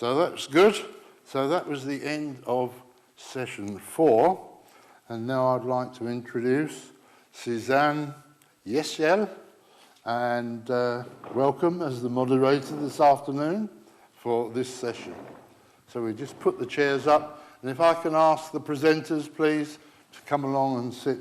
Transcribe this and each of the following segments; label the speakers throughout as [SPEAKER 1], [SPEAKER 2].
[SPEAKER 1] So that's good. So that was the end of session 4. And now I'd like to introduce Sezen, Yeşil, and welcome as the moderator this afternoon for this session. So we just put the chairs up, and if I can ask the presenters, please, to come along and sit.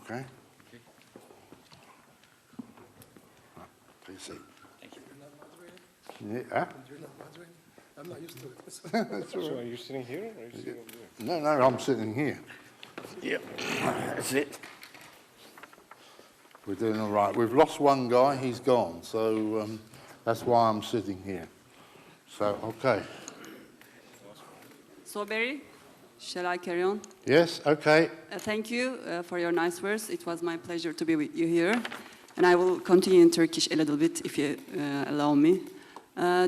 [SPEAKER 1] Okay. Please sit.
[SPEAKER 2] Thank you.
[SPEAKER 1] Yeah.
[SPEAKER 3] I'm not used to it.
[SPEAKER 1] That's all
[SPEAKER 2] So
[SPEAKER 1] right.
[SPEAKER 2] are you sitting here or are you sitting over there?
[SPEAKER 1] No, I'm sitting here. Yep, that's it. We're doing all right. We've lost one guy, he's gone, so that's why I'm sitting here. So, okay.
[SPEAKER 4] So, Barry, shall I carry on?
[SPEAKER 1] Yes, okay.
[SPEAKER 4] Thank you for your nice words. It was my pleasure to be with you here. And I will continue in Turkish a little bit if you allow me.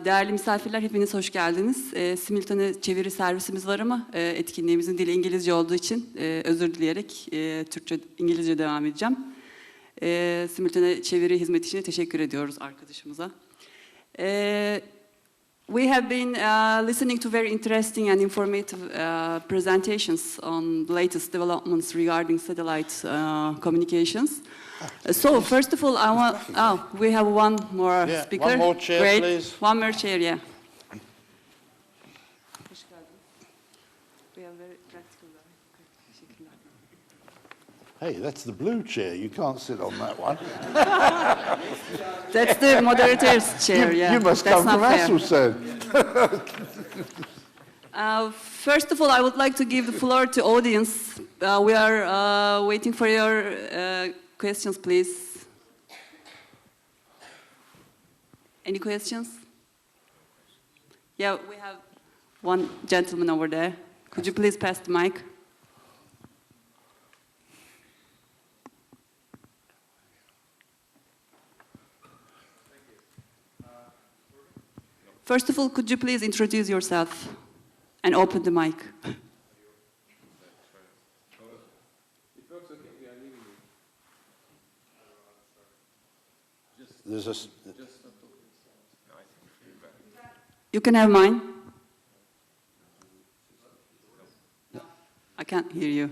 [SPEAKER 4] Değerli misafirler, hepiniz hoş geldiniz. Simultane çeviri servisimiz var ama etkinliğimizin dili İngilizce olduğu için özür dileyerek İngilizce devam edeceğim. Simultane çeviri hizmeti için teşekkür ediyoruz arkadaşımıza. We have been listening to very interesting and informative presentations on the latest developments regarding satellite communications. So, first of all, I want... Oh, we have one more speaker.
[SPEAKER 1] One more chair,
[SPEAKER 4] Great.
[SPEAKER 1] please.
[SPEAKER 4] One more chair, yeah. We have very practical guy.
[SPEAKER 1] Hey, that's the blue chair. You can't sit on that one.
[SPEAKER 4] That's the moderator's chair, yeah.
[SPEAKER 1] You must
[SPEAKER 4] That's
[SPEAKER 1] come from
[SPEAKER 4] not fair.
[SPEAKER 1] Asselsen.
[SPEAKER 4] First of all, I would like to give the floor to audience. We are waiting for your questions, please. Any questions? Yeah, we have one gentleman over there. Could you please pass the mic? First of all, could you please introduce yourself and open the mic?
[SPEAKER 1] There's a...
[SPEAKER 4] You can have mine. I can't hear you.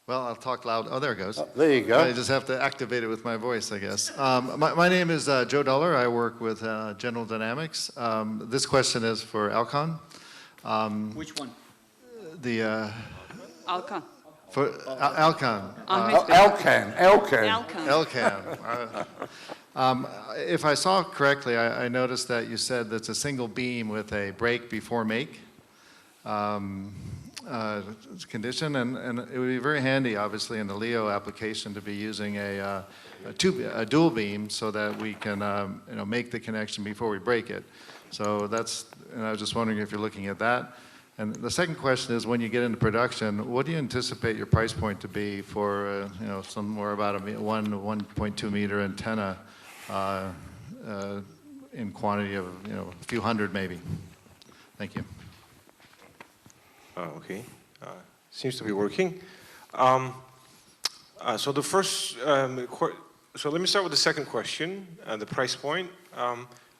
[SPEAKER 5] Well, I'll talk loud. Oh, there it goes.
[SPEAKER 1] Oh, there you go.
[SPEAKER 5] I just have to activate it with my voice, I guess. My name is Joe Duller. I work with General Dynamics. This question is for Alcon.
[SPEAKER 2] Which one?
[SPEAKER 5] The
[SPEAKER 4] Alkan.
[SPEAKER 5] for Alcon.
[SPEAKER 1] Alcan.
[SPEAKER 4] Alkan.
[SPEAKER 5] If I saw correctly, I noticed that you said that's a single beam with a break before make. Condition, and it would be very handy, obviously, in the LEO application to be using a dual beam so that we can make the connection before we break it. So that's, and I was just wondering if you're looking at that. And the second question is, when you get into production, what do you anticipate your price point to be for somewhere about a 1.2 meter antenna in quantity of a few hundred maybe? Thank you.
[SPEAKER 2] Okay, seems to be working. So the first, so let me start with the second question, the price point.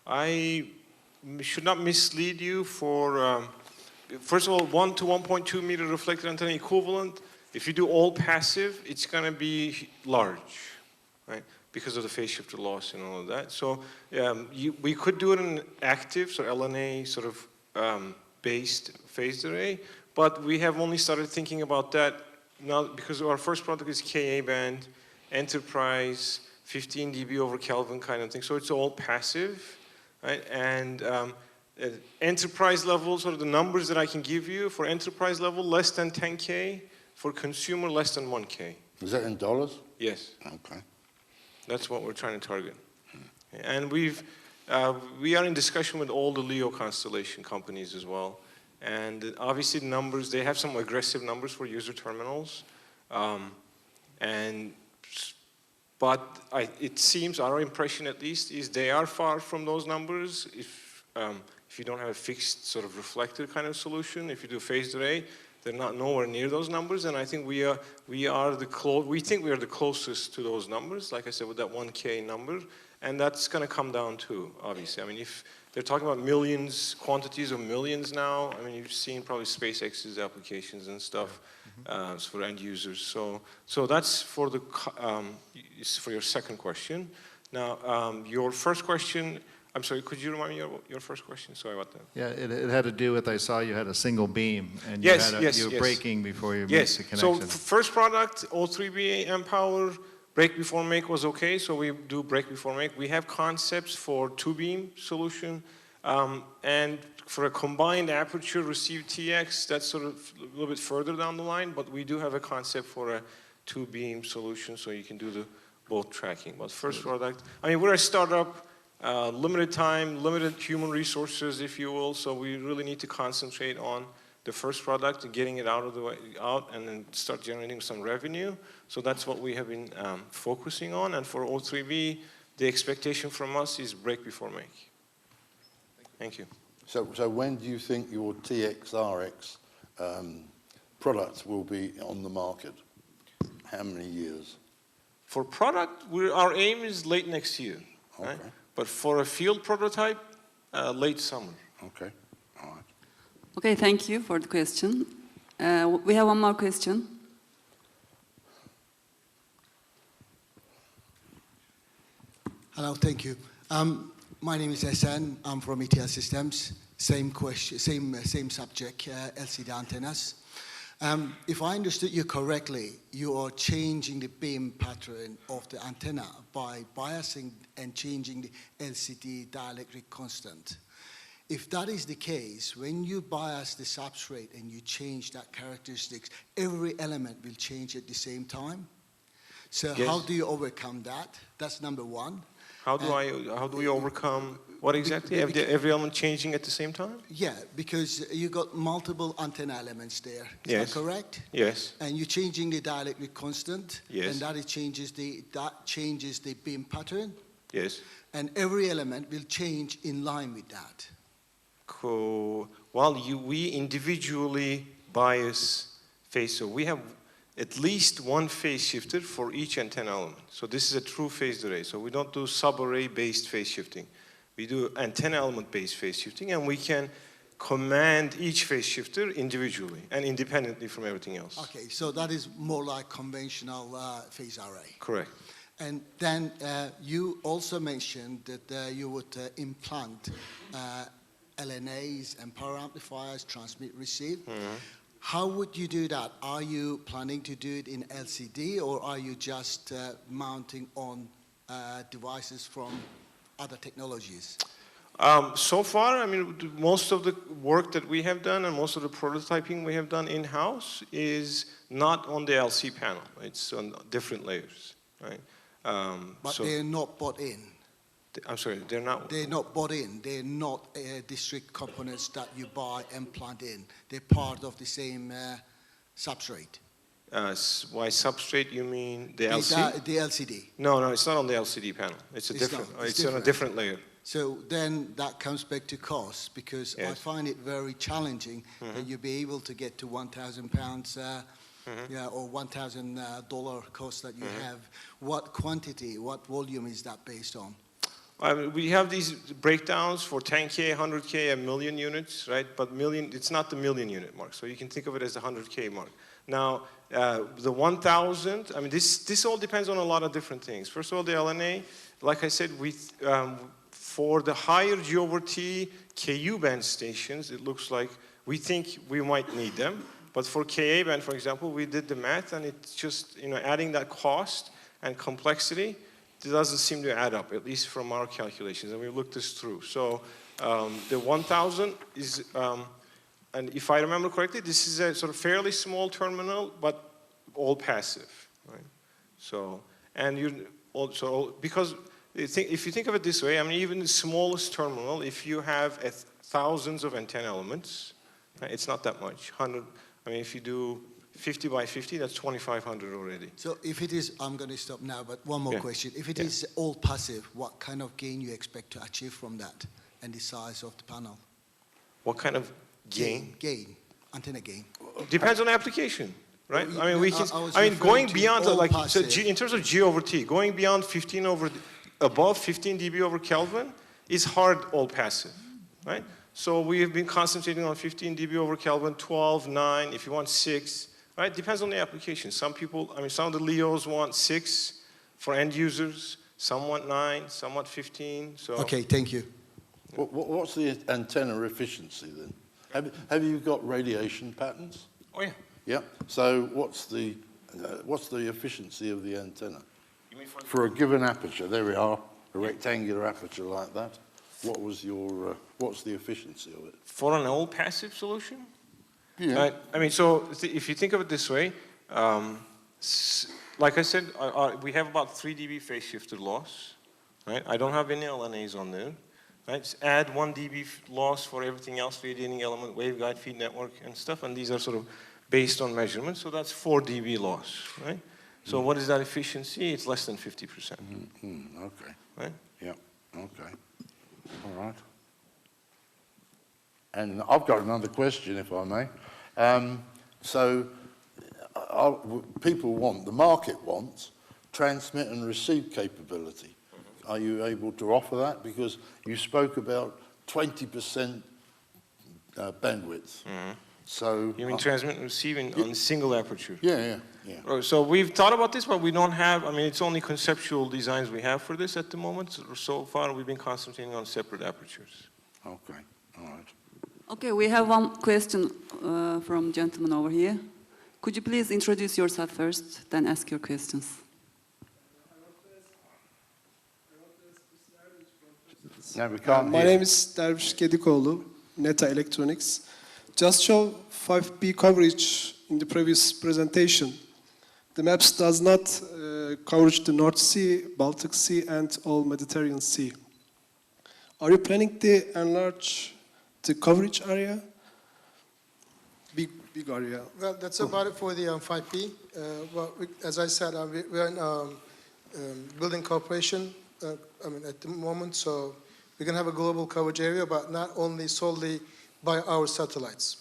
[SPEAKER 2] I should not mislead you for, first of all, 1 to 1.2 meter reflected antenna equivalent. If you do all passive, it's going to be large, right? Because of the phase shifter loss and all of that. So we could do it in active, so LNA sort of based phased array. But we have only started thinking about that now because our first product is Ka band, enterprise, 15 dB over Kelvin kind of thing. So it's all passive, right? And enterprise level, sort of the numbers that I can give you for enterprise level, less than 10K. For consumer, less than 1K.
[SPEAKER 1] Is that in dollars?
[SPEAKER 2] Yes.
[SPEAKER 1] Okay.
[SPEAKER 2] That's what we're trying to target. And we are in discussion with all the LEO constellation companies as well. And obviously the numbers, they have some aggressive numbers for user terminals. But it seems, our impression at least, is they are far from those numbers. If you don't have a fixed sort of reflector kind of solution, if you do phased array, they're not nowhere near those numbers. And I think we think we are the closest to those numbers, like I said, with that 1K number. And that's going to come down too, obviously. I mean, if they're talking about millions, quantities of millions now, I mean, you've seen probably SpaceX's applications and stuff for end users. So that's for for your second question. Now, your first question, I'm sorry, could you remind me your first question? Sorry about that.
[SPEAKER 5] Yeah, it had to do with, I saw you had a single beam, and
[SPEAKER 2] Yes,
[SPEAKER 5] you were braking before you made
[SPEAKER 2] Yes,
[SPEAKER 5] the
[SPEAKER 2] so
[SPEAKER 5] connection.
[SPEAKER 2] first product, O3B mPower, break before make was okay, so we do break before make. We have concepts for two-beam solution, and for a combined aperture receive TX, that's sort of a little bit further down the line, but we do have a concept for a two-beam solution, so you can do both tracking. But first product, I mean, we're a startup, limited time, limited human resources, if you will, so we really need to concentrate on the first product and getting it out and then start generating some revenue. So that's what we have been focusing on. And for O3B, the expectation from us is break before make. Thank you.
[SPEAKER 1] So when do you think your TXRX product will be on the market? How many years?
[SPEAKER 2] For product, our aim is late next year.
[SPEAKER 1] Okay.
[SPEAKER 2] Right? But for a field prototype, late summer.
[SPEAKER 1] Okay, all right.
[SPEAKER 4] Okay, thank you for the question. We have one more question.
[SPEAKER 3] Hello, thank you. My name is Sezen. I'm from ETL Systems. Same question, same subject, LCD antennas. If I understood you correctly, you are changing the beam pattern of the antenna by biasing and changing the LCD dielectric constant. If that is the case, when you bias the substrate and you change that characteristics, every element will change at the same time. So
[SPEAKER 2] Yes.
[SPEAKER 3] how do you overcome that? That's number one.
[SPEAKER 2] How do we overcome what exactly? Every element changing at the same time?
[SPEAKER 3] Yeah, because you got multiple antenna elements there. Is
[SPEAKER 2] Yes.
[SPEAKER 3] that correct?
[SPEAKER 2] Yes.
[SPEAKER 3] And you're changing the dielectric constant.
[SPEAKER 2] Yes.
[SPEAKER 3] And that changes the beam pattern.
[SPEAKER 2] Yes.
[SPEAKER 3] And every element will change in line with that.
[SPEAKER 2] Cool. Well, we individually bias phase. So we have at least one phase shifter for each antenna element. So this is a true phased array. So we don't do sub-array based phase shifting. We do antenna element based phase shifting, and we can command each phase shifter individually and independently from everything else.
[SPEAKER 3] Okay, so that is more like conventional phase array.
[SPEAKER 2] Correct.
[SPEAKER 3] And then you also mentioned that you would implant LNAs and power amplifiers, transmit, receive.
[SPEAKER 2] Mm-hmm.
[SPEAKER 3] How would you do that? Are you planning to do it in LCD, or are you just mounting on devices from other technologies?
[SPEAKER 2] So far, I mean, most of the work that we have done and most of the prototyping we have done in-house is not on the LC panel. It's on different layers, right?
[SPEAKER 3] But they're not bought in.
[SPEAKER 2] I'm sorry, they're not?
[SPEAKER 3] They're not bought in. They're not discrete components that you buy and plant in. They're part of the same substrate.
[SPEAKER 2] By substrate, you mean the LCD?
[SPEAKER 3] The LCD.
[SPEAKER 2] No, it's not on the LCD panel. It's on a different layer.
[SPEAKER 3] So then that comes back to cost, because
[SPEAKER 2] Yes.
[SPEAKER 3] I find it very challenging that you'll be able to get to £1,000 or $1,000 cost that you have. What quantity, what volume is that based on?
[SPEAKER 2] We have these breakdowns for 10K, 100K, a million units, right? But it's not the million unit mark, so you can think of it as the 100K mark. Now, the 1,000, I mean, this all depends on a lot of different things. First of all, the LNA, like I said, for the higher G over T KU band stations, it looks like we think we might need them. But for KA band, for example, we did the math, and it's just, adding that cost and complexity, it doesn't seem to add up, at least from our calculations, and we looked this through. So the 1,000 is, and if I remember correctly, this is a sort of fairly small terminal, but all passive, right? So, and you also, because if you think of it this way, I mean, even the smallest terminal, if you have thousands of antenna elements, it's not that much. 100. I mean, if 50 by 50, that's 2,500 already.
[SPEAKER 3] So if it is, I'm going to stop now, but one more
[SPEAKER 2] Yeah.
[SPEAKER 3] question. If it
[SPEAKER 2] Yeah.
[SPEAKER 3] is all passive, what kind of gain you expect to achieve from that and the size of the panel?
[SPEAKER 2] What kind of gain?
[SPEAKER 3] Gain, antenna gain.
[SPEAKER 2] Depends on the application, right?
[SPEAKER 3] Well,
[SPEAKER 2] I mean, we can.
[SPEAKER 3] I was
[SPEAKER 2] I mean,
[SPEAKER 3] referring
[SPEAKER 2] going
[SPEAKER 3] to
[SPEAKER 2] beyond
[SPEAKER 3] all
[SPEAKER 2] like so
[SPEAKER 3] passive.
[SPEAKER 2] G, in terms of G over T, going beyond 15 over above 15 dB over Kelvin is hard all passive, right? So we have been concentrating on 15 dB over Kelvin, 12, 9, if you want 6, right? Depends on the application. Some people, I mean, some of the LEOs want 6 for end users. Some want 9, some want 15. So
[SPEAKER 3] Okay, thank you.
[SPEAKER 1] What's the antenna efficiency then? Have you got radiation patterns?
[SPEAKER 2] Oh yeah.
[SPEAKER 1] Yeah. So what's the efficiency of the antenna?
[SPEAKER 2] You mean
[SPEAKER 1] For a given aperture, there we are, a rectangular aperture like that. What was your, what's the efficiency of it?
[SPEAKER 2] for an all passive solution?
[SPEAKER 1] Yeah.
[SPEAKER 2] Right. I mean, so if you think of it this way, like I said, we have about 3 dB phase shifted loss, right? I don't have any LNAs on there, right? Just add 1 dB loss for everything else, radiating element, waveguide, feed network, and stuff, and these are sort of based on measurements, so that's 4 dB loss, right? So what is that efficiency? It's less than 50%,
[SPEAKER 1] Okay.
[SPEAKER 2] right?
[SPEAKER 1] Yeah. Okay. All right. And I've got another question, if I may. People want, the market wants, transmit and receive capability. Are you able to offer that? Because you spoke about 20% bandwidth. So
[SPEAKER 2] You mean transmit and receiving on single aperture?
[SPEAKER 1] yeah.
[SPEAKER 2] So we've thought about this, but we don't have, I mean, it's only conceptual designs we have for this at the moment. So far, we've been concentrating on separate apertures.
[SPEAKER 1] Okay. All right.
[SPEAKER 4] Okay, we have one question from gentleman over here. Could you please introduce yourself first, then ask your questions?
[SPEAKER 1] No, we can't
[SPEAKER 6] My
[SPEAKER 1] hear.
[SPEAKER 6] name is Derviş Gedikoğlu, Neta Electronics. Just show 5B coverage in the previous presentation. The maps does not cover the North Sea, Baltic Sea, and all Mediterranean Sea. Are you planning to enlarge the coverage area? Big area.
[SPEAKER 7] Well, that's about it for the 5P. As I said, we're in building cooperation, at the moment, so we're going to have a global coverage area, but not only solely by our satellites.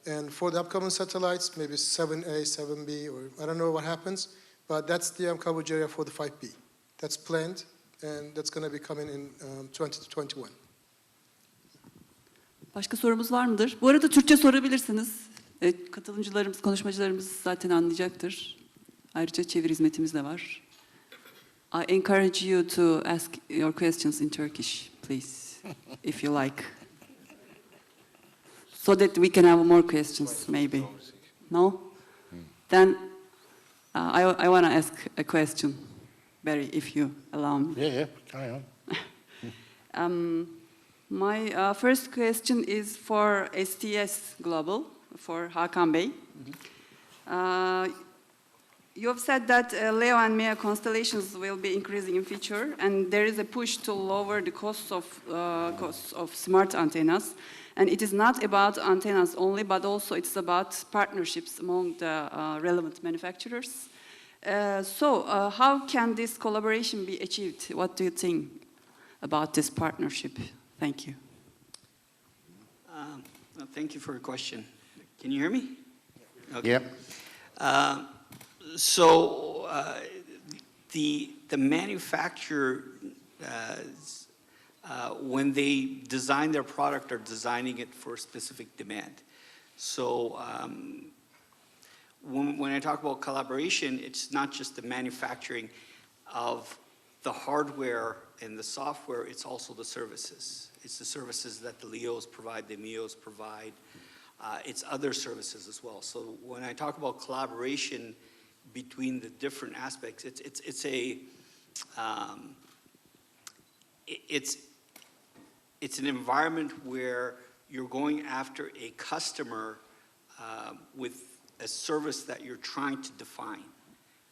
[SPEAKER 7] And for the upcoming satellites, maybe 7A, 7B, or I don't know what happens, but that's the coverage area for the 5P. That's planned, and that's going to be coming in 2021.
[SPEAKER 4] Başka sorumuz var mıdır? Bu arada Türkçe sorabilirsiniz. Katılımcılarımız, konuşmacılarımız zaten anlayacaktır. Ayrıca çeviri hizmetimiz de var. I encourage you to ask your questions in Turkish, please, if you like. So that we can have more questions, maybe. No? Then I want to ask a question, Barry, if you allow me.
[SPEAKER 1] Yeah, carry on.
[SPEAKER 4] My first question is for STS Global, for Hakan Bey. You have said that LEO and MEA constellations will be increasing in future, and there is a push to lower the costs of smart antennas. And it is not about antennas only, but also it's about partnerships among the relevant manufacturers. How can this collaboration be achieved? What do you think about this partnership? Thank you.
[SPEAKER 8] Thank you for your question. Can you hear me? Okay.
[SPEAKER 1] Yep.
[SPEAKER 8] The manufacturer, when they design their product, are designing it for a specific demand. So when I talk about collaboration, it's not just the manufacturing of the hardware and the software, it's also the services. It's the services that the LEOs provide, the MEOs provide. It's other services as well. So when I talk about collaboration between the different aspects, it's an environment where you're going after a customer with a service that you're trying to define.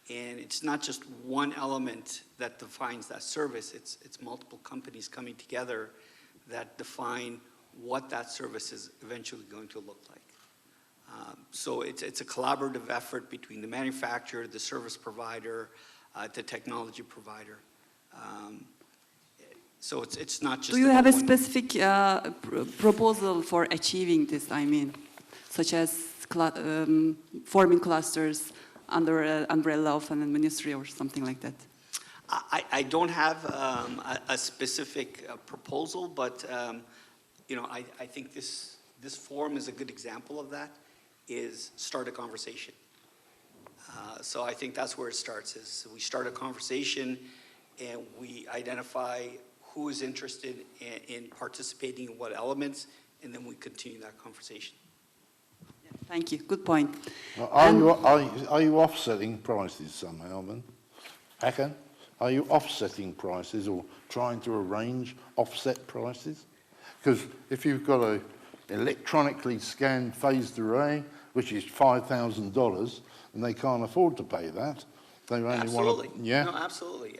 [SPEAKER 8] And it's not just one element that defines that service, it's multiple companies coming together that define what that service is eventually going to look like. So it's a collaborative effort between the manufacturer, the service provider, the technology provider. So it's not just.
[SPEAKER 4] Do you have a specific proposal for achieving this? I mean, such as forming clusters under an umbrella of a ministry or something like that?
[SPEAKER 8] I don't have a specific proposal, but you know, I think this forum is a good example of that. Is start a conversation. So I think that's where it starts. Is we start a conversation, and we identify who is interested in participating in what elements, and then we continue that conversation.
[SPEAKER 4] Thank you. Good point.
[SPEAKER 1] Are you offsetting prices somehow, then? Hakan, are you offsetting prices or trying to arrange offset prices? Because if you've got a electronically scanned phased array, which is $5,000, and they can't afford to pay that, they only
[SPEAKER 8] Absolutely.
[SPEAKER 1] want to... Yeah?
[SPEAKER 8] No, absolutely.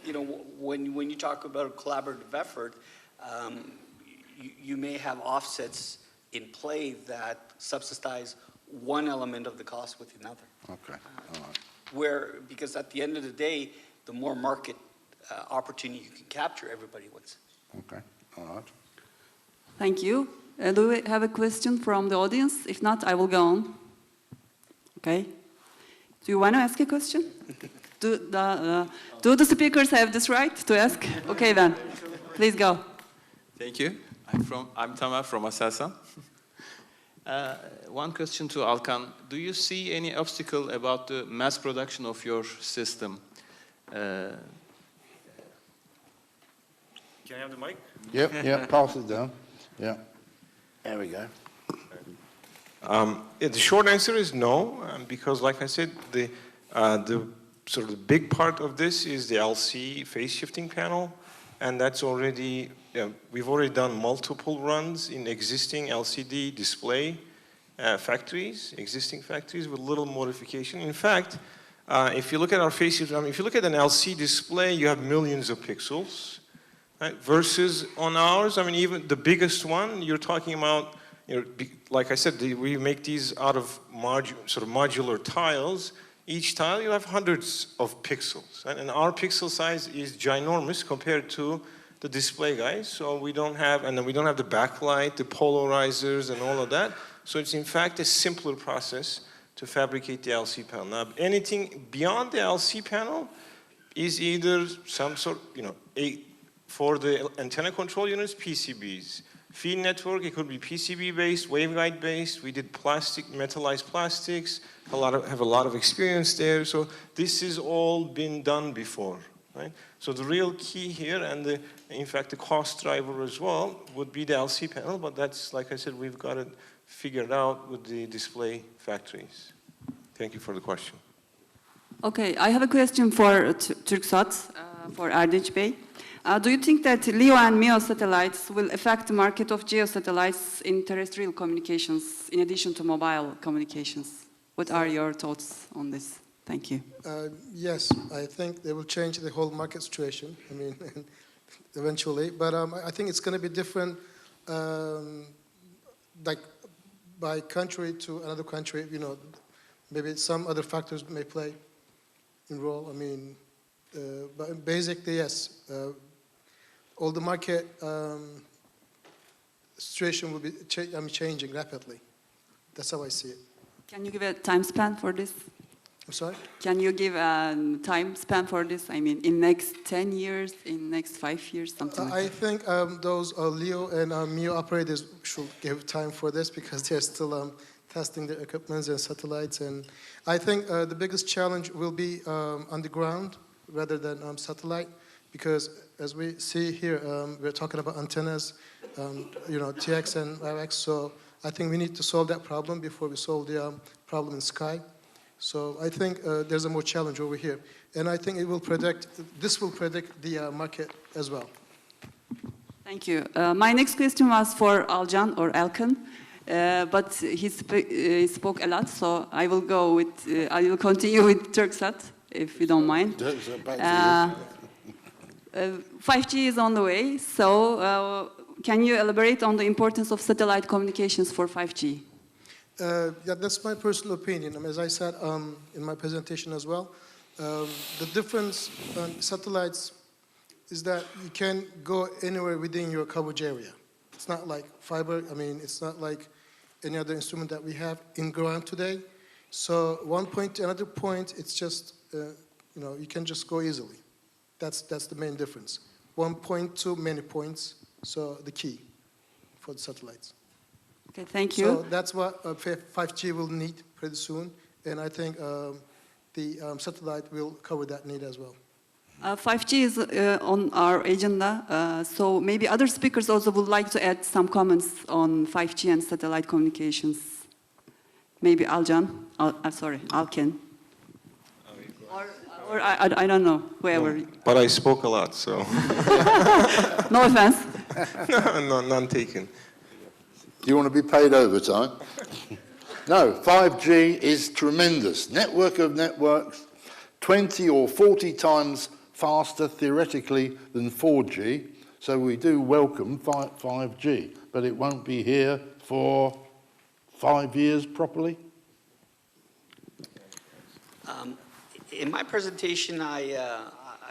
[SPEAKER 8] You know, when you talk about a collaborative effort, you may have offsets in play that subsidize one element of the cost with another.
[SPEAKER 1] Okay, all right.
[SPEAKER 8] Because at the end of the day, the more market opportunity you can capture, everybody wins.
[SPEAKER 1] Okay, all right.
[SPEAKER 4] Thank you. Do we have a question from the audience? If not, I will go on. Okay. Do you want to ask a question? Do the speakers have this right to ask? Okay, then. Please go.
[SPEAKER 9] Thank you. I'm Tamer from Aselsan. One question to Alkan. Do you see any obstacle about the mass production of your system?
[SPEAKER 2] Can I have the mic?
[SPEAKER 1] Yep, pass it down. Yeah, there we go.
[SPEAKER 2] The short answer is no, because like I said, the sort of the big part of this is the LC phase shifting panel, and that's already, we've already done multiple runs in existing LCD display factories, existing factories with little modification. In fact, if you look at our phase shift, if you look at an LC display, you have millions of pixels, right? Versus on ours, even the biggest one, you're talking about, like I said, we make these out of modular tiles. Each tile, you have hundreds of pixels, right? And our pixel size is ginormous compared to the display guys. So we don't have, and then we don't have the backlight, the polarizers, and all of that. So it's in fact a simpler process to fabricate the LC panel. Now, anything beyond the LC panel is either some sort, for the antenna control units, PCBs. Feed network, it could be PCB-based, waveguide-based. We did metallized plastics, have a lot of experience there. So this has all been done before, right? So the real key here, and in fact the cost driver as well, would be the LC panel, but that's, like I said, we've got it figured out with the display factories. Thank you for the question.
[SPEAKER 4] Okay, I have a question for Turksat, for Erdinç Bey. Do you think that LEO and MEO satellites will affect the market of geosatellites in terrestrial communications, in addition to mobile communications? What are your thoughts on this? Thank you.
[SPEAKER 7] Yes, I think they will change the whole market situation, eventually. But I think it's going to be different, like by country to another country, maybe some other factors may play a role. But basically, yes. All the market situation will be changing rapidly. That's how I see it.
[SPEAKER 4] Can you give a time span for this?
[SPEAKER 7] I'm sorry?
[SPEAKER 4] Can you give a time span for this? In next 10 years, in next 5 years, something like that?
[SPEAKER 7] I think those LEO and MEO operators should give time for this because they're still testing their equipment and satellites. And I think the biggest challenge will be on the ground rather than satellite. Because as we see here, we're talking about antennas, TX and RX. So I think we need to solve that problem before we solve the problem in sky. So I think there's a more challenge over here. And I think this will predict the market as well.
[SPEAKER 4] Thank you. My next question was for Alcan or Alkan, but he spoke a lot, so I will continue with Turksat, if you don't mind. 5G is on the way, so can you elaborate on the importance of satellite communications for 5G?
[SPEAKER 7] Yeah, that's my personal opinion. As I said in my presentation as well, the difference on satellites is that you can go anywhere within your coverage area. It's not like fiber. I mean, it's not like any other instrument that we have in ground today. So one point to another point, it's just, you can just go easily. That's the main difference. One point to many points, so the key for the satellites.
[SPEAKER 4] Okay, thank you.
[SPEAKER 7] So that's what 5G will need pretty soon, and I think the satellite will cover that need as well.
[SPEAKER 4] 5G is on our agenda, so maybe other speakers also would like to add some comments on 5G and satellite communications. Maybe Alcan, Alken. Or I don't know, whoever.
[SPEAKER 2] No, but I spoke a lot, so.
[SPEAKER 4] No offense.
[SPEAKER 2] No, none taken.
[SPEAKER 1] Do you want to be paid overtime? No, 5G is tremendous. Network of networks, 20 or 40 times faster theoretically than 4G. So we do welcome 5G, but it won't be here for 5 years properly.
[SPEAKER 8] In my presentation, I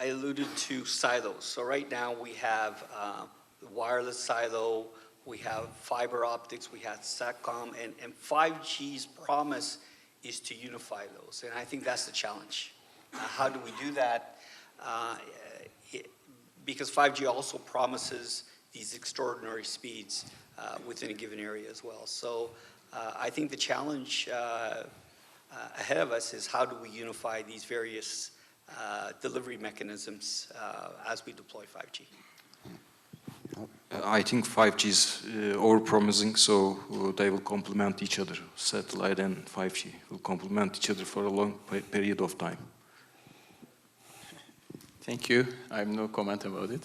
[SPEAKER 8] alluded to silos. So right now we have the wireless silo, we have fiber optics, we have Satcom, and 5G's promise is to unify those. And I think that's the challenge. How do we do that? Because 5G also promises these extraordinary speeds within a given area as well. So I think the challenge ahead of us is how do we unify these various delivery mechanisms as we deploy 5G.
[SPEAKER 10] I think 5G is over-promising, so they will complement each other. Satellite and 5G will complement each other for a long period of time.
[SPEAKER 9] Thank you. I have no comment about it.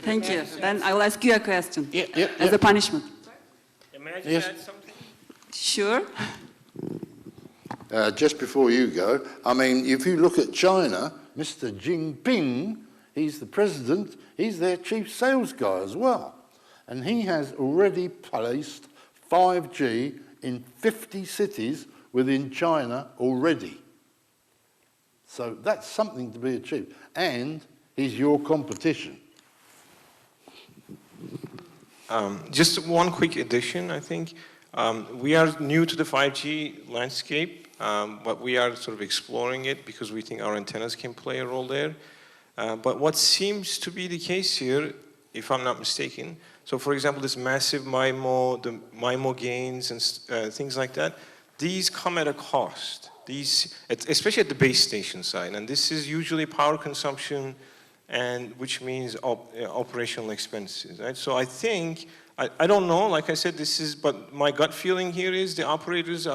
[SPEAKER 4] Thank you. Then I will ask you a question as a punishment.
[SPEAKER 2] May I just add something?
[SPEAKER 4] Sure.
[SPEAKER 1] Just before you go, I mean, if you look at China, Mr. Jinping, he's the president, he's their chief sales guy as well. And he has already placed 5G in 50 cities within China already. So that's something to be achieved. And he's your competition.
[SPEAKER 2] Just one quick addition, I think. We are new to the 5G landscape, but we are sort of exploring it because we think our antennas can play a role there. But what seems to be the case here, if I'm not mistaken, so for example, this massive MIMO, the MIMO gains and things like that, these come at a cost. These, especially at the base station side, and this is usually power consumption, and which means operational expenses, right? So I think, I don't know, like I said, but my gut feeling here is the operators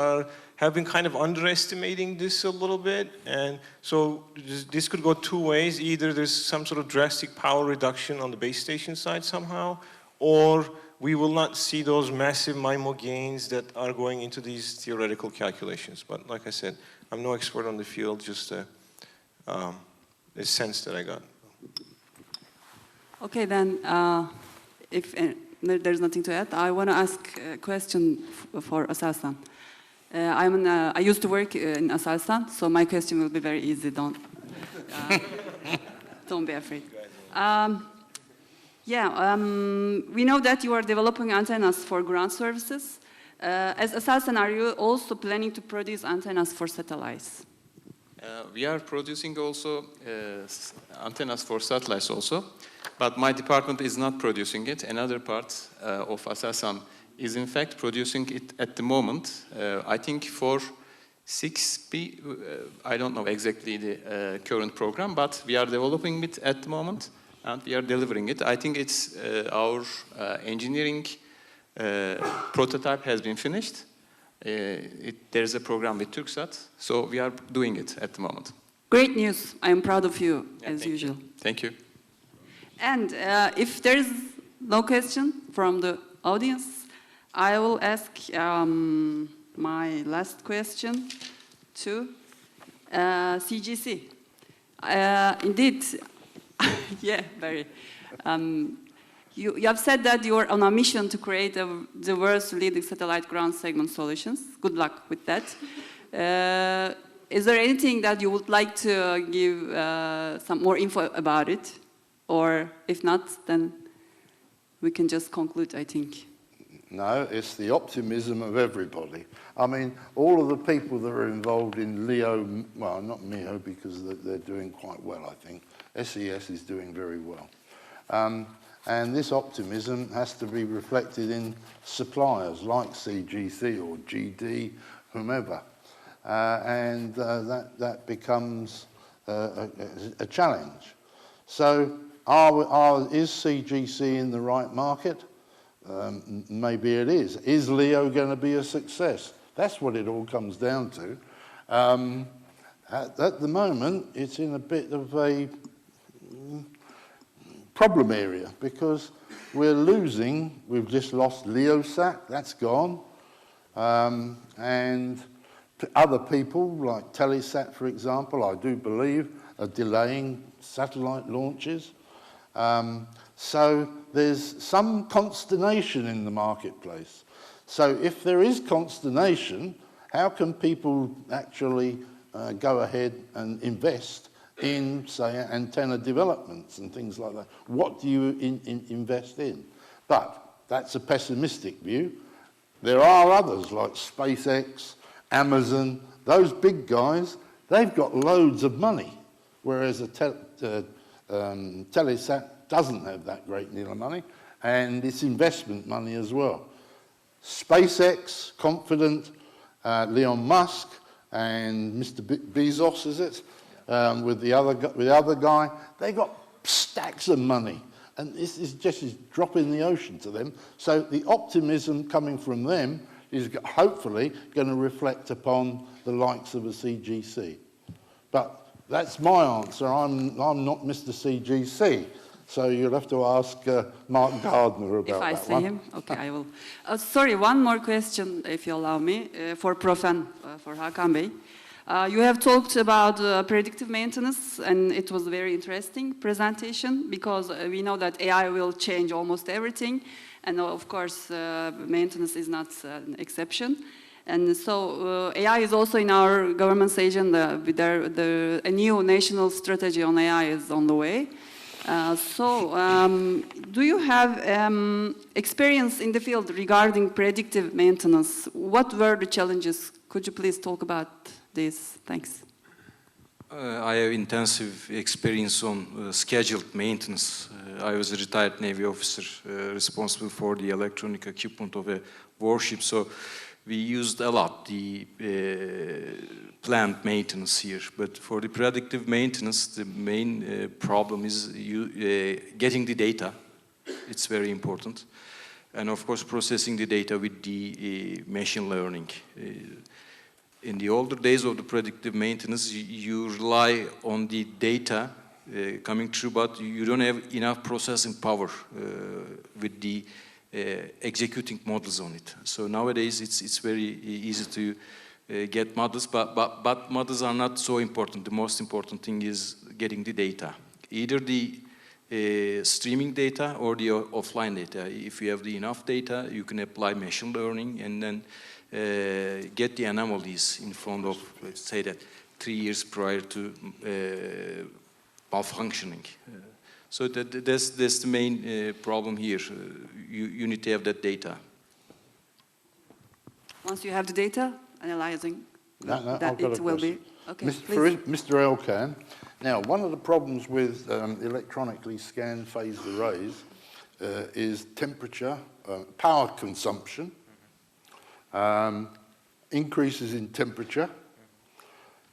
[SPEAKER 2] have been kind of underestimating this a little bit, and so this could go two ways. Either there's some sort of drastic power reduction on the base station side somehow, or we will not see those massive MIMO gains that are going into these theoretical calculations. But like I said, I'm no expert on the field, just a sense that I got.
[SPEAKER 4] Okay, then, if there's nothing to add, I want to ask a question for Aselsan. I used to work in Aselsan, so my question will be very easy. Don't be afraid. We know that you are developing antennas for ground services. As Aselsan, are you also planning to produce antennas for satellites?
[SPEAKER 9] We are producing also antennas for satellites also, but my department is not producing it. Another part of Aselsan is in fact producing it at the moment. I think for 6P, I don't know exactly the current program, but we are developing it at the moment and we are delivering it. I think it's our engineering prototype has been finished. There's a program with Turksat, so we are doing it at the moment.
[SPEAKER 4] Great news. I am proud of you, as usual.
[SPEAKER 9] Thank you.
[SPEAKER 4] And if there is no question from the audience, I will ask my last question to CGC. Indeed, yeah, very. You have said that you are on a mission to create the world's leading satellite ground segment solutions. Good luck with that. Is there anything that you would like to give some more info about it? Or if not, then we can just conclude, I think.
[SPEAKER 1] No, it's the optimism of everybody. I mean, all of the people that are involved in LEO, well, not MEO because they're doing quite well, I think. SES is doing very well. And this optimism has to be reflected in suppliers like CGC or GD, whomever. And that becomes a challenge. So is CGC in the right market? Maybe it is. Is LEO going to be a success? That's what it all comes down to. At the moment, it's in a bit of a problem area because we've just lost LeoSat, that's gone. And other people, like Telesat, for example, I do believe, are delaying satellite launches. So there's some consternation in the marketplace. So if there is consternation, how can people actually go ahead and invest in, say, antenna developments and things like that? What do you invest in? But that's a pessimistic view. There are others like SpaceX, Amazon, those big guys, they've got loads of money, whereas a Telesat doesn't have that great deal of money, and it's investment money as well. SpaceX, confident, Elon Musk and Mr. Bezos, is it? With the other guy, they got stacks of money, and this is just a drop in the ocean to them. So the optimism coming from them is hopefully going to reflect upon the likes of a CGC. But that's my answer. I'm not Mr. CGC. So you'll have to ask Mark Gardner about that one.
[SPEAKER 4] If I see him, okay, I will. Sorry, one more question, if you allow me, for Profen, for Hakan Bey. You have talked about predictive maintenance, and it was a very interesting presentation because we know that AI will change almost everything, and of course, maintenance is not an exception. And so AI is also in our government's agenda. A new national strategy on AI is on the way. Do you have experience in the field regarding predictive maintenance? What were the challenges? Could you please talk about this? Thanks.
[SPEAKER 10] I have intensive experience on scheduled maintenance. I was a retired Navy officer responsible for the electronic equipment of a warship, so we used a lot the planned maintenance here. But for the predictive maintenance, the main problem is getting the data. It's very important. And of course, processing the data with the machine learning. In the older days of the predictive maintenance, you rely on the data coming through, but you don't have enough processing power with the executing models on it. So nowadays it's very easy to get models, but models are not so important. The most important thing is getting the data, either the streaming data or the offline data. If you have enough data, you can apply machine learning and then get the anomalies in front of, let's say that 3 years prior to malfunctioning. So that's the main problem here. You need to have that data.
[SPEAKER 4] Once you have the data, analyzing
[SPEAKER 1] I've
[SPEAKER 4] that
[SPEAKER 1] got
[SPEAKER 4] it
[SPEAKER 1] a
[SPEAKER 4] will
[SPEAKER 1] question.
[SPEAKER 4] be. Okay, please.
[SPEAKER 1] Mr. Elkan, now one of the problems with electronically scanned phased arrays is temperature, power consumption, increases in temperature.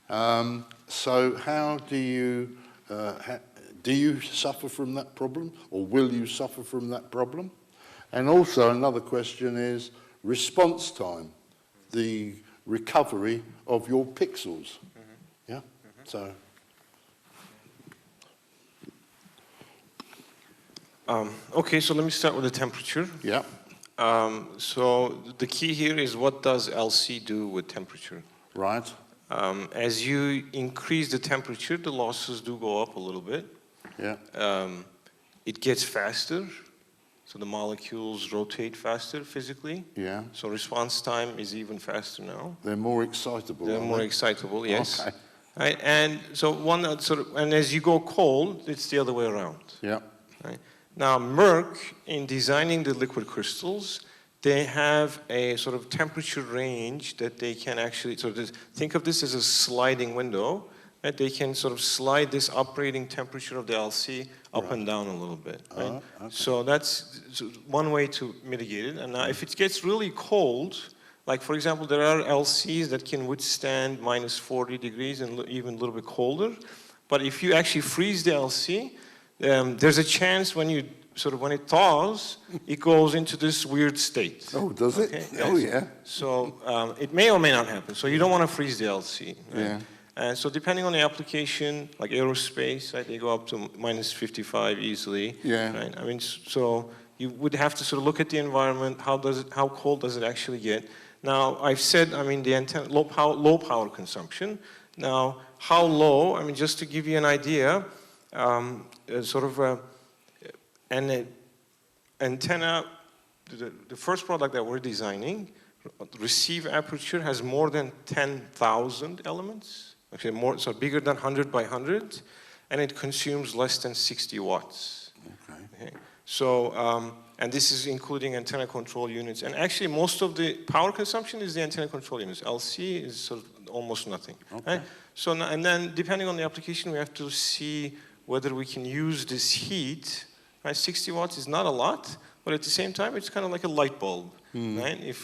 [SPEAKER 1] So how do you suffer from that problem, or will you suffer from that problem? And also another question is response time, the recovery of your pixels. Yeah, so.
[SPEAKER 2] Okay, so let me start with the temperature.
[SPEAKER 1] Yeah.
[SPEAKER 2] So the key here is what does LC do with temperature?
[SPEAKER 1] Right.
[SPEAKER 2] As you increase the temperature, the losses do go up a little bit.
[SPEAKER 1] Yeah.
[SPEAKER 2] It gets faster, so the molecules rotate faster physically.
[SPEAKER 1] Yeah.
[SPEAKER 2] So response time is even faster now.
[SPEAKER 1] They're more excitable.
[SPEAKER 2] They're
[SPEAKER 1] aren't
[SPEAKER 2] more
[SPEAKER 1] they?
[SPEAKER 2] excitable, yes.
[SPEAKER 1] Okay.
[SPEAKER 2] Right, and so and as you go cold, it's the other way around.
[SPEAKER 1] Yeah.
[SPEAKER 2] Right? Now, Merck, in designing the liquid crystals, they have a sort of temperature range that they can actually, think of this as a sliding window, right? They can sort of slide this operating temperature of the LC up and down a little bit, right?
[SPEAKER 1] Okay.
[SPEAKER 2] So that's one way to mitigate it. And now if it gets really cold, like for example, there are LCs that can withstand minus 40 degrees and even a little bit colder. But if you actually freeze the LC, there's a chance when you when it thaws, it goes into this weird state.
[SPEAKER 1] Oh, does it?
[SPEAKER 2] Okay?
[SPEAKER 1] Oh,
[SPEAKER 2] Yes.
[SPEAKER 1] yeah.
[SPEAKER 2] So it may or may not happen. So you don't want to freeze the LC. Right?
[SPEAKER 1] Yeah.
[SPEAKER 2] And so depending on the application, like aerospace, right, they go up to minus 55 easily.
[SPEAKER 1] Yeah.
[SPEAKER 2] Right? I mean, so you would have to sort of look at the environment. How cold does it actually get? Now, I've said, I mean, the antenna, low power consumption. Now, how low? I mean, just to give you an idea, an antenna, the first product that we're designing, receive aperture has more than 10,000 elements. Actually, more, so bigger than 100 by 100, and it consumes less than 60 watts. Okay. So, and this is including antenna control units. And actually, most of the power consumption is the antenna control units. LC is sort of almost nothing. Okay. Right? So, and then depending on the application, we have to see whether we can use this heat. Right? 60 watts is not a lot, but at the same time, it's kind of like a light bulb. Right?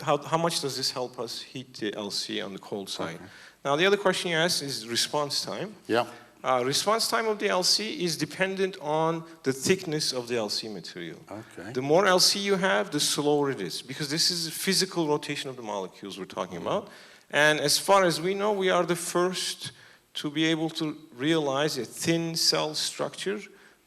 [SPEAKER 2] How much does this help us heat the LC on the cold side? Okay. Now, the other question you asked is response time.
[SPEAKER 1] Yeah.
[SPEAKER 2] Response time of the LC is dependent on the thickness of the LC material.
[SPEAKER 1] Okay.
[SPEAKER 2] The more LC you have, the slower it is, because this is physical rotation of the molecules we're talking about. And as far as we know, we are the first to be able to realize a thin cell structure,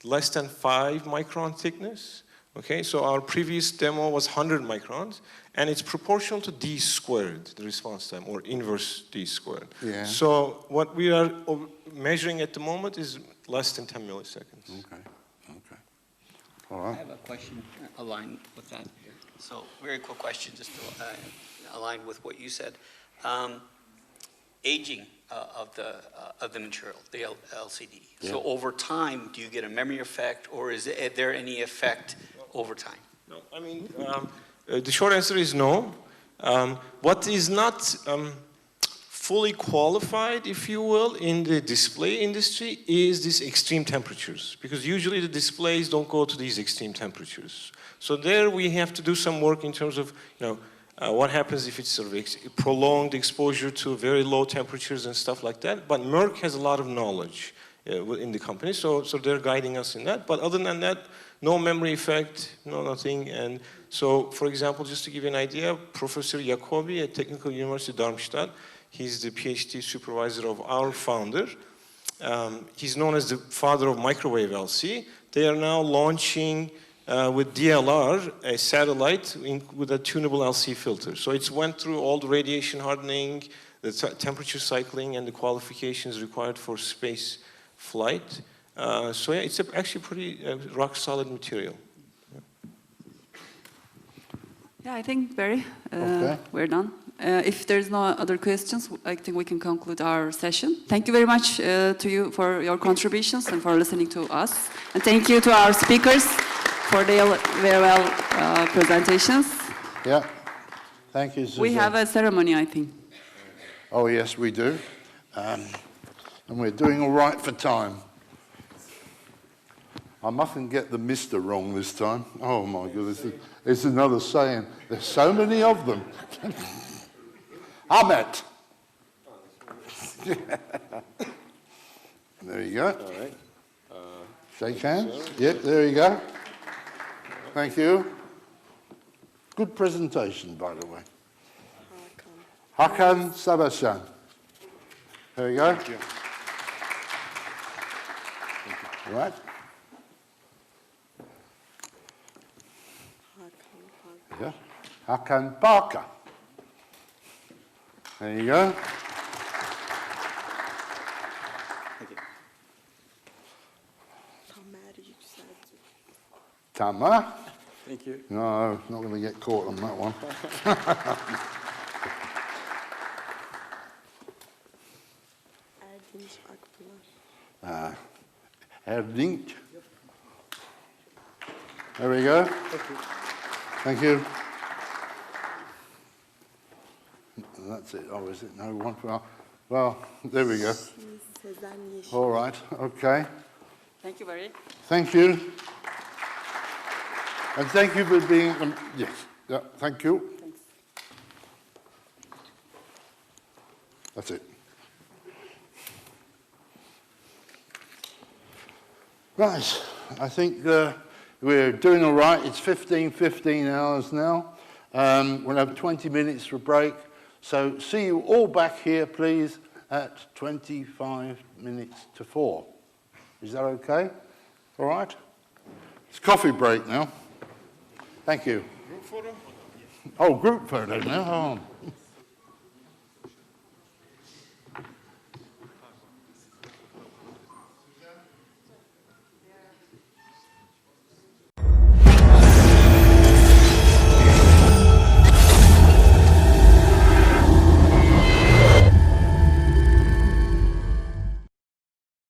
[SPEAKER 2] less than 5 micron thickness. Okay, so our previous demo was 100 microns, and it's proportional to d squared, the response time, or inverse d squared.
[SPEAKER 1] Yeah.
[SPEAKER 2] So what we are measuring at the moment is less than 10 milliseconds.
[SPEAKER 1] Okay. Okay. All right.
[SPEAKER 8] I have a question aligned with that. So, very quick question, just to align with what you said. Aging of the material, the LCD. Yeah. So over time, do you get a memory effect, or is there any effect over time?
[SPEAKER 2] No, I mean, the short answer is no. What is not fully qualified, if you will, in the display industry is these extreme temperatures, because usually the displays don't go to these extreme temperatures. So there we have to do some work in terms of, what happens if it's sort of prolonged exposure to very low temperatures and stuff like that. But Merck has a lot of knowledge in the company, so they're guiding us in that. But other than that, no memory effect, no nothing. And so, for example, just to give you an idea, Professor Jacobi at Technical University Darmstadt, he's the PhD supervisor of our founder. He's known as the father of microwave LC. They are now launching with DLR, a satellite with a tunable LC filter. So it's went through all the radiation hardening, the temperature cycling, and the qualifications required for space flight. So yeah, it's actually pretty rock solid material.
[SPEAKER 4] Yeah, I think, Barry,
[SPEAKER 1] Okay.
[SPEAKER 4] we're done. If there's no other questions, I think we can conclude our session. Thank you very much to you for your contributions and for listening to us. And thank you to our speakers for their very well presentations.
[SPEAKER 1] Yeah. Thank you, Sezen.
[SPEAKER 4] We have a ceremony, I think.
[SPEAKER 1] Oh, yes, we do. And we're doing all right for time. I mustn't get the Mr. wrong this time. Oh, my goodness. It's another saying. There's so many of them. Ahmet. There you go.
[SPEAKER 2] All right.
[SPEAKER 1] Shake hands. Yep, there you go. Thank you. Good presentation, by the way. Hakan Sabasyan. There you go. Thank you. All right. Yeah. Hakan Barker. There you go. Tama.
[SPEAKER 11] Thank you.
[SPEAKER 1] No, not going to get caught on that one. Erdinç. There we go. Thank you. That's it. Oh, is it? No, one for... Well, there we go.
[SPEAKER 12] Sezen, Yeşil.
[SPEAKER 1] All right, okay.
[SPEAKER 4] Thank you very.
[SPEAKER 1] Thank you. And thank you for being... yes, yeah, thank you.
[SPEAKER 12] Thanks.
[SPEAKER 1] That's it. Right, I think we're doing all right. It's 15 hours now. We'll have 20 minutes for a break. So see you all back here, please, at 25 minutes to 4. Is that okay? All right? It's coffee break now. Thank you.
[SPEAKER 2] Group photo?
[SPEAKER 1] Oh, group photo now. Oh.